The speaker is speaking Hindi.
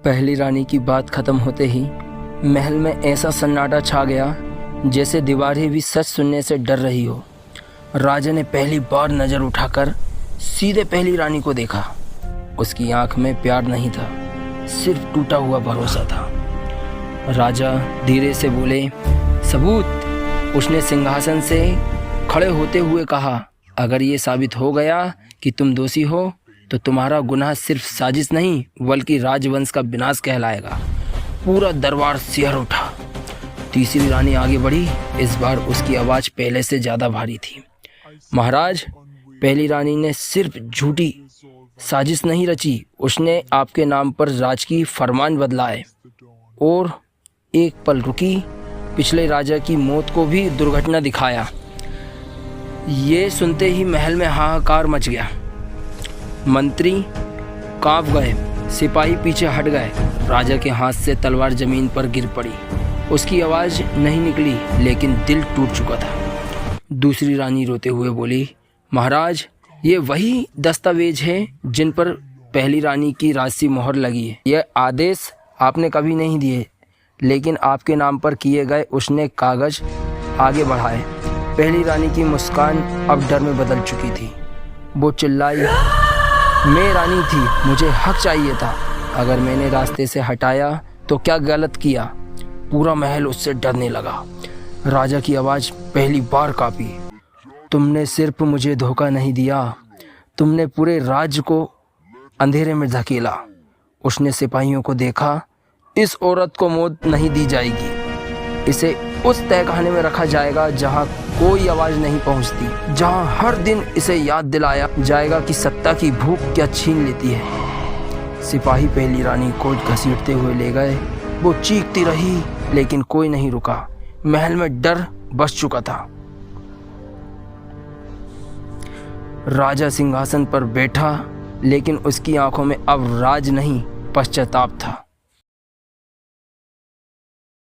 पहली रानी की बात खत्म होते ही महल में ऐसा सन्नाटा छा गया जैसे दीवारें भी सच सुनने से डर रही हो। राजा ने पहली बार नज़र उठाकर सीधे पहली रानी को देखा। उसकी आंख में प्यार नहीं था, सिर्फ टूटा हुआ भरोसा था। राजा धीरे से बोले, सबूत। उसने सिंहासन से खड़े होते हुए कहा, अगर ये साबित हो गया कि तुम दोषी हो तो तुम्हारा गुनाह सिर्फ साजिश नहीं बल्कि राजवंश का विनाश कहलाएगा। पूरा दरबार सिहर उठा। तीसरी रानी आगे बढ़ी। इस बार उसकी आवाज़ पहले से ज़्यादा भारी थी। महाराज, पहली रानी ने सिर्फ झूठी साजिश नहीं रची, उसने आपके नाम पर राज की फरमान बदलाए और एक पल रुकी, पिछले राजा की मौत को भी दुर्घटना दिखाया। ये सुनते ही महल में हाहाकार मच गया। मंत्री कांप गए, सिपाही पीछे हट गए। राजा के हाथ से तलवार जमीन पर गिर पड़ी। उसकी आवाज़ नहीं निकली लेकिन दिल टूट चुका था। दूसरी रानी रोते हुए बोली, महाराज, ये वही दस्तावेज हैं जिन पर पहली रानी की राजसी मोहर लगी है। यह आदेश आपने कभी नहीं दिए लेकिन आपके नाम पर किए गए। उसने कागज आगे बढ़ाए। पहली रानी की मुस्कान अब डर में बदल चुकी थी। वो चिल्लाई, मैं रानी थी, मुझे हक चाहिए था। अगर मैंने रास्ते से हटाया तो क्या गलत किया? पूरा महल उससे डरने लगा। राजा की आवाज़ पहली बार कांपी, तुमने सिर्फ मुझे धोखा नहीं दिया, तुमने पूरे राज्य को अंधेरे में धकेला। उसने सिपाहियों को देखा, इस औरत को मौत नहीं दी जाएगी। इसे उस तहखाने में रखा जाएगा जहां कोई आवाज़ नहीं पहुंचती, जहां हर दिन इसे याद दिलाया जाएगा कि सत्ता की भूख क्या छीन लेती है। सिपाही पहली रानी को घसीटते हुए ले गए। वो चीखती रही लेकिन कोई नहीं रुका। महल में डर बस चुका था। राजा सिंहासन पर बैठा लेकिन उसकी आंखों में अब राज नहीं, पश्चाताप था।